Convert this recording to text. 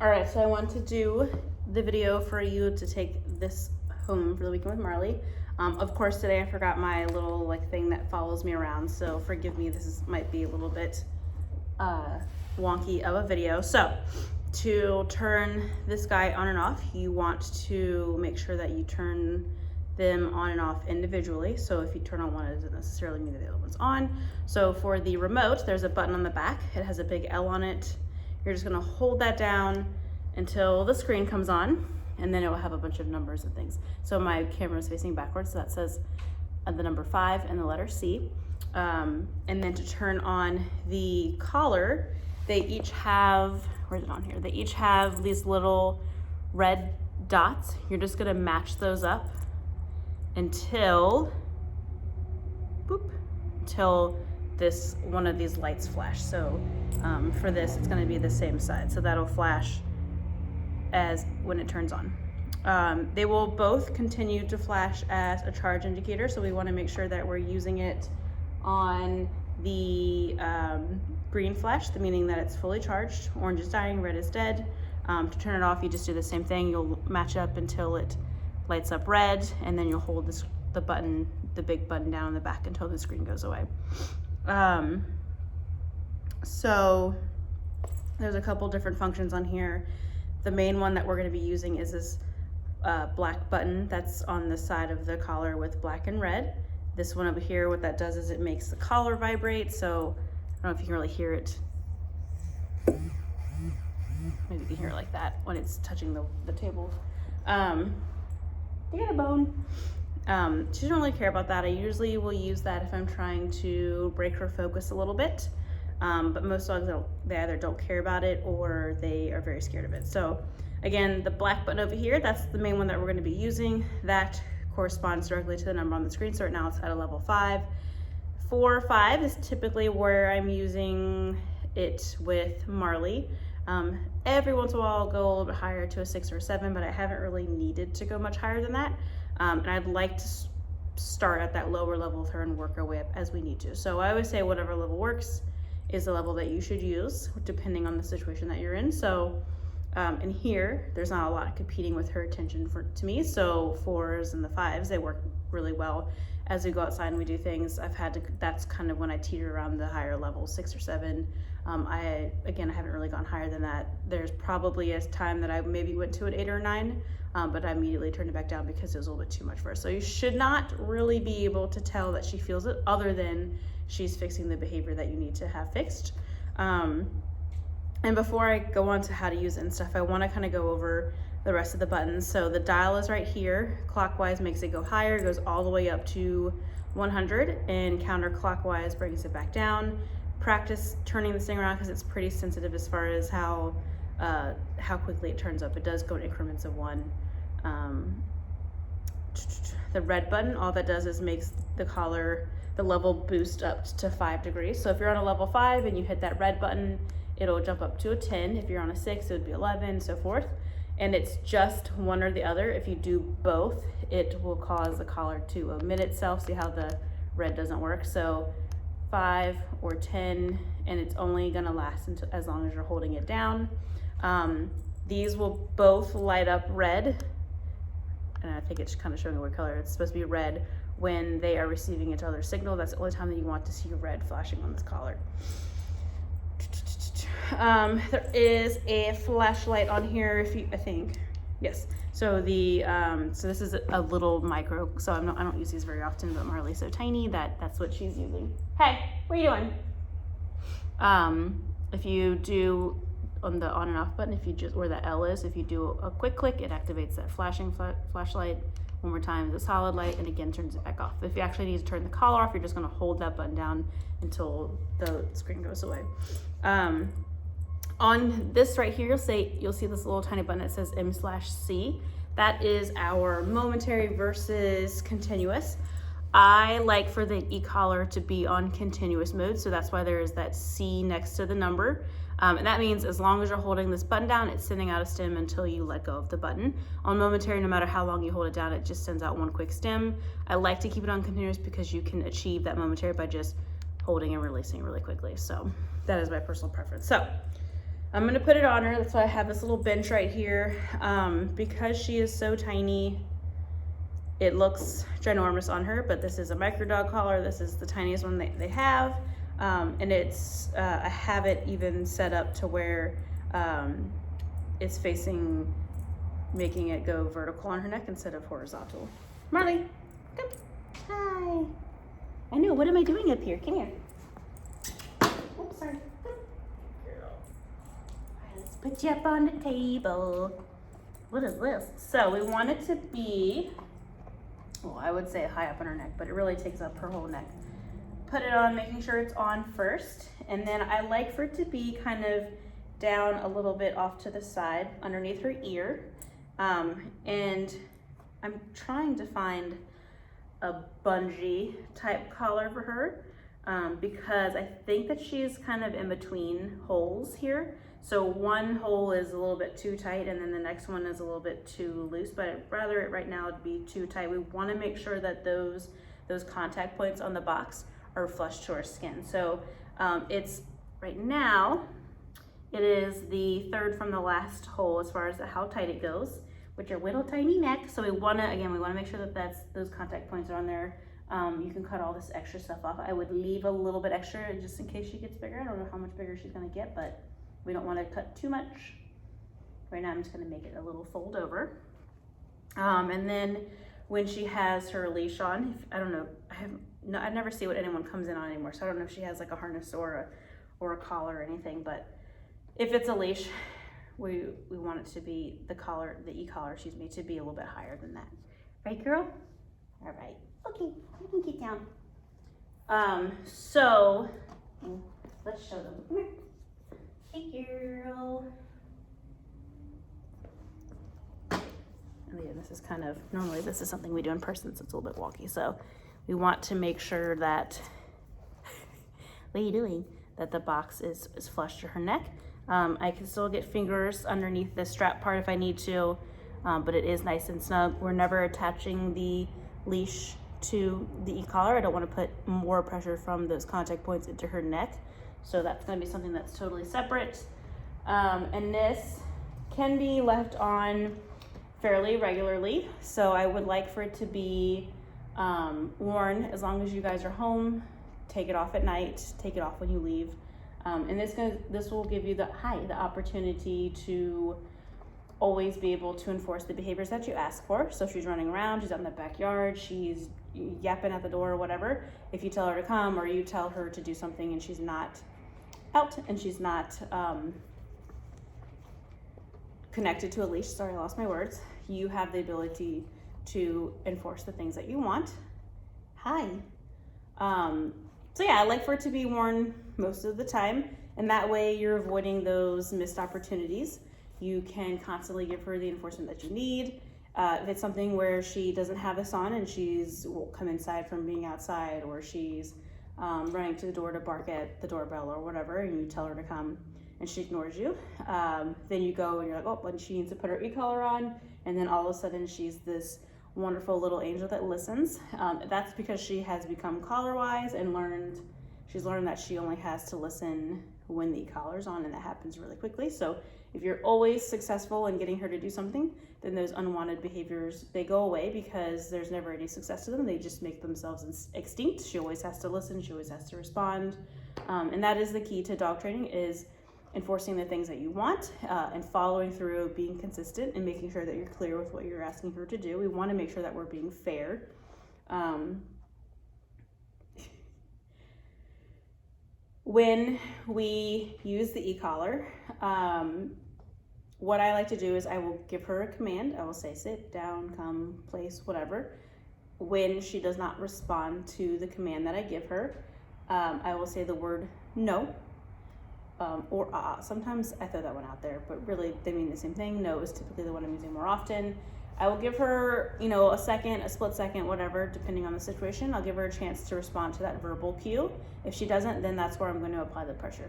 All right, so I want to do the video for you to take this home for the weekend with Marley. Of course, today I forgot my little thing that follows me around, so forgive me. Might be a little bit wonky of a video. So to turn this guy on and off, you want to make sure that you turn them on and off individually. So if you turn on one, it doesn't necessarily mean that the other one's on. So for the remote, there's a button on the back. It has a big L on it. You're just gonna hold that down until the screen comes on, and then it will have a bunch of numbers and things. So my camera is facing backwards, so that says the number 5 and the letter C. And then to turn on the collar, they each have, where's it on here? They each have these little red dots. You're just gonna match those up until, boop, until this one of these lights flash. So for this, it's gonna be the same side. So that'll flash as when it turns on. They will both continue to flash as a charge indicator. So we wanna make sure that we're using it on the green flash, meaning that it's fully charged. Orange is dying, red is dead. To turn it off, you just do the same thing. You'll match up until it lights up red, and then you'll hold the button, the big button down in the back until the screen goes away. So there's a couple different functions on here. The main one that we're going to be using is this black button that's on the side of the collar with black and red. This one over here, what that does is it makes the collar vibrate. So I don't know if you can really hear it. Maybe you can hear it like that when it's touching the table. You got a bone. She doesn't really care about that. I usually will use that if I'm trying to break her focus a little bit. But most dogs, they either don't care about it or they are very scared of it. So again, the black button over here, that's the main one that we're going to be using. That corresponds directly to the number on the screen. So right now it's at a level 5. 4 or 5 is typically where I'm using it with Marley. Every once in a while I'll go a little bit higher to a 6 or a 7, but I haven't really needed to go much higher than that. And I'd like to start at that lower level with her and work our way up as we need to. So I always say whatever level works is the level that you should use depending on the situation that you're in. So in here, there's not a lot competing with her attention to me. So 4s and the 5s, they work really well. As we go outside and we do things, that's kind of when I teeter around the higher level, 6 or 7. I haven't really gone higher than that. There's probably a time that I maybe went to an 8 or 9, but I immediately turned it back down because it was a little bit too much for her. So you should not really be able to tell that she feels it other than she's fixing the behavior that you need to have fixed. And before I go on to how to use it and stuff, I want to kind of go over the rest of the buttons. So the dial is right here. Clockwise makes it go higher, goes all the way up to 100, and counterclockwise brings it back down. Practice turning this thing around because it's pretty sensitive as far as how quickly it turns up. It does go in increments of 1. The red button, all that does is makes the collar, the level boost up to 5 degrees. So if you're on a level 5 and you hit that red button, it'll jump up to a 10. If you're on a 6, it would be 11, so forth. And it's just one or the other. If you do both, it will cause the collar to omit itself. See how the red doesn't work? So 5 or 10, and it's only gonna last until as long as you're holding it down. These will both light up red, and I think it's kind of showing what color. It's supposed to be red when they are receiving each other's signal. That's the only time that you want to see red flashing on this collar. There is a flashlight on here I think, yes. So so this is a little micro, so I don't use these very often, but Marley's so tiny that's what she's using. Hey, what are you doing? If you do on the on and off button, if you just, where the L is, if you do a quick click, it activates that flashing flashlight. One more time, the solid light, and again turns it back off. If you actually need to turn the collar off, you're just gonna hold that button down until the screen goes away. On this right here, you'll see this little tiny button that says M/C. That is our momentary versus continuous. I like for the e-collar to be on continuous mode, so that's why there is that C next to the number. And that means as long as you're holding this button down, it's sending out a stem until you let go of the button. On momentary, no matter how long you hold it down, it just sends out one quick stem. I like to keep it on continuous because you can achieve that momentary by just holding and releasing really quickly. So that is my personal preference. So I'm gonna put it on her. That's why I have this little bench right here. Because she is so tiny, it looks ginormous on her, but this is a micro dog collar. This is the tiniest one they have. And it's, I have it even set up to where it's facing, making it go vertical on her neck instead of horizontal. Marley, come. Hi. I know, what am I doing up here? Come here. Oops, sorry. Come. Girl. All right, let's put you up on the table. What is this? So we want it to be, well, I would say high up on her neck, but it really takes up her whole neck. Put it on, making sure it's on first. And then I like for it to be kind of down a little bit off to the side underneath her ear. And I'm trying to find a bungee type collar for her because I think that she's kind of in between holes here. So one hole is a little bit too tight and then the next one is a little bit too loose, but I'd rather it right now be too tight. We want to make sure that those contact points on the box are flush to our skin. So it's right now, it is the third from the last hole as far as how tight it goes with your little tiny neck. So we want to make sure that those contact points are on there. You can cut all this extra stuff off. I would leave a little bit extra just in case she gets bigger. I don't know how much bigger she's going to get, but we don't want to cut too much. Right now I'm just going to make it a little fold over. And then when she has her leash on, I don't know, I never see what anyone comes in on anymore, so I don't know if she has like a harness or a collar or anything, but if it's a leash, we want it to be the collar, the e-collar, excuse me, to be a little bit higher than that. Right, girl? All right. Okay, you can get down. So let's show them. Come here. Hey, girl. And again, this is kind of, normally this is something we do in person, so it's a little bit wonky. So we want to make sure that, what are you doing? That the box is flush to her neck. I can still get fingers underneath the strap part if I need to, but it is nice and snug. We're never attaching the leash to the e-collar. I don't want to put more pressure from those contact points into her neck. So that's going to be something that's totally separate. And this can be left on fairly regularly. So I would like for it to be worn as long as you guys are home. Take it off at night, take it off when you leave. And this will give you the opportunity to always be able to enforce the behaviors that you ask for. So if she's running around, she's out in the backyard, she's yapping at the door or whatever, if you tell her to come or you tell her to do something and she's not out and she's not connected to a leash, sorry, I lost my words, you have the ability to enforce the things that you want. Hi. So yeah, I like for it to be worn most of the time, and that way you're avoiding those missed opportunities. You can constantly give her the enforcement that you need. If it's something where she doesn't have this on and she's will come inside from being outside, or she's running to the door to bark at the doorbell or whatever, and you tell her to come and she ignores you, then you go and you're like, oh, but she needs to put her e-collar on, and then all of a sudden she's this wonderful little angel that listens. That's because she has become collar-wise and she's learned that she only has to listen when the collar's on, and that happens really quickly. So if you're always successful in getting her to do something, then those unwanted behaviors, they go away because there's never any success to them. They just make themselves extinct. She always has to listen, she always has to respond. And that is the key to dog training, is enforcing the things that you want and following through, being consistent and making sure that you're clear with what you're asking her to do. We want to make sure that we're being fair. When we use the e-collar, what I like to do is I will give her a command. I will say sit, down, come, place, whatever. When she does not respond to the command that I give her, I will say the word no. Or sometimes I throw that one out there, but really they mean the same thing. No is typically the one I'm using more often. I will give her, a second, a split second, whatever, depending on the situation. I'll give her a chance to respond to that verbal cue. If she doesn't, then that's where I'm going to apply the pressure.